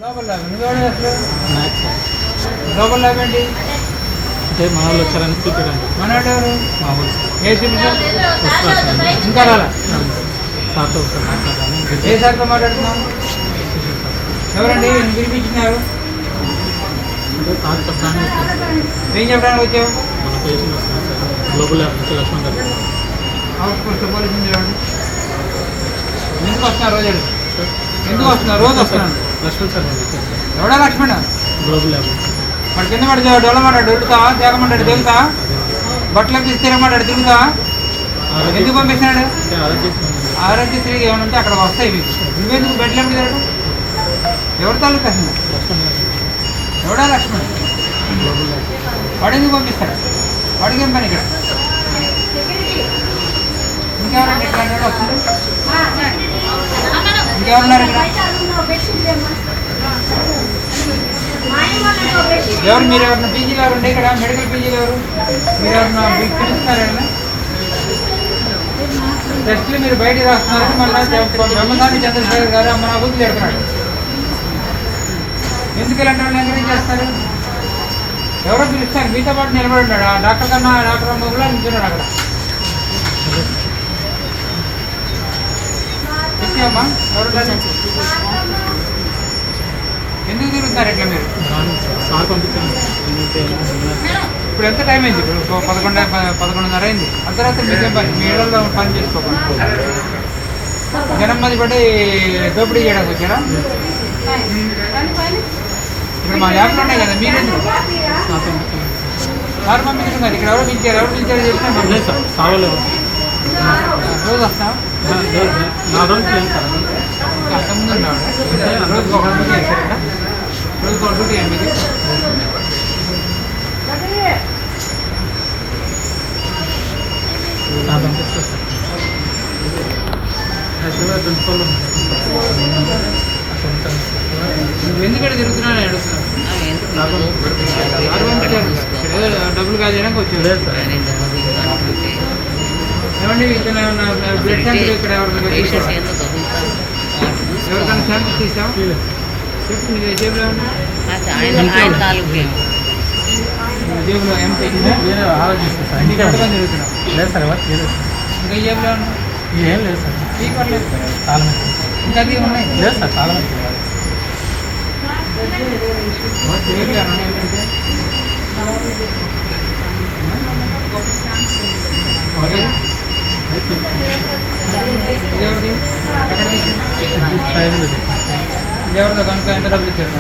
లోపల ల్యాబ్ నువ్వెవడే అసలు లోపల ల్యాబ్ ఏంటి అంటే మన వాళ్ళు వచ్చారని చూపించండి. మనవాడు ఎవరు మా వాళ్ళు ఏ చూపించారు ఇంకా రాలా సార్తో ఒకసారి మాట్లాడాను. ఏ సార్తో మాట్లాడుతున్నావు ఎవరండి పిలిపించినారు అంటే సార్ చెప్పడానికి ఏం చెప్పడానికి వచ్చావు మన పేషెంట్ వస్తున్నాం సార్ గ్లోబల్ ల్యాబ్ నుంచి లక్ష్మణ్ గారు. హౌస్ పోస్ట్ పోలీసులు చూడండి ఎందుకు వస్తున్నారు రోజు ఎందుకు వస్తున్నారు రోజు వస్తున్నాను లక్ష్మణ్ సార్ వాళ్ళు వచ్చారు సార్ ఎవడా లక్ష్మణ గ్లోబల్ ల్యాబ్. వాడు కింద పడి డొల్లమాడాడు దొరుకుతా తేగమంటాడు తెలుతా బట్టలకి తిరగమంటాడు తిరుగుతా ఎందుకు పంపిస్తున్నాడు అంటే ఆరోగ్యశ్రీ ఆరోగ్యశ్రీకి ఏమైనా ఉంటే అక్కడ వస్తాయి మీకు నువ్వెందుకు బెడ్లు ఎప్పుడు తిరగడం ఎవరి తాలూకా అసలు లక్ష్మణ్ గారు ఎవడా లక్ష్మణ్ గ్లోబల్ ల్యాబ్. వాడు ఎందుకు పంపిస్తాడు వాడికి ఏం పని ఇక్కడ ఇంకెవరండి ఇట్లాంటి వాడు వస్తుంది ఇంకెవరున్నారు ఇక్కడ ఎవరు మీరు ఎవరిన పీజీలు ఎవరు ఉండే ఇక్కడ మెడికల్ పీజీలు ఎవరు మీరు ఎవరన్నా మీకు పిలుస్తున్నారు ఏమన్నా టెస్టులు మీరు బయటికి రాస్తున్నారని మళ్ళీ బ్రహ్మసాని చంద్రశేఖర్ గారు మన అభివృద్ధి పెడుతున్నాడు ఎందుకు ఇలాంటి వాళ్ళు ఎంకరేజ్ చేస్తారు ఎవరో పిలుస్తారు మీతో పాటు నిలబడి ఉన్నాడు ఆ డాక్టర్ కన్నా డాక్టర్ మొబైల్లో నిల్చున్నాడు అక్కడ ఇచ్చామా ఎవరు ఎందుకు తిరుగుతున్నారు ఇట్లా మీరు సార్ పంపించాను. ఇప్పుడు ఎంత టైం అయింది ఇప్పుడు 11:30 అయింది అర్ధరాత్రి మీకేం పని మీ ఏళ్ళలో పని చేసుకోకుండా జనం మంది పడి దోపిడీ చేయడానికి వచ్చారా ఇప్పుడు మా ల్యాబ్లో ఉన్నాయి కదా మీరెందుకు సార్ పంపించాను. సార్ పంపించడం కాదు ఇక్కడ ఎవరు పిలిచారు చెప్పినా లేదు సార్ సావలేదు. రోజు వస్తాం నా రోజు లేదు సార్. అంతకుముందు ఉన్నాడు రోజుకి ఒక డ్యూటీ చేశారు ఇక్కడ రోజుకి ఒక డ్యూటీ అండి ఇది నా పంపిస్తాను సార్. హైదరాబాద్ ప్రిన్సిపల్ నువ్వు ఎందుకంటే తిరుగుతున్నాను అడుగుతున్నాను డబ్బులు కాదు చేయడానికి వచ్చాడు లేదు సార్. ఏమండి ఇక్కడ బ్లడ్ సెంటర్ ఇక్కడ ఎవరికైనా శాంతి తీసాం చెప్పు నీ జేబులో జేబులో ఎంత నేను ఆలోచిస్తాను సార్. ఇంటికి ఎంతమంది తిరుగుతున్నాం లేదు సార్ ఎవరు లేదు సార్. ఇంకా జేబులో ఉన్నా ఏం లేదు సార్. పర్లేదు చాలా మంది ఇంకా అది ఉన్నాయి లేదు సార్. చాలా మంది ఎవరిదో కనుక ఎంత డబ్బులు ఇచ్చారు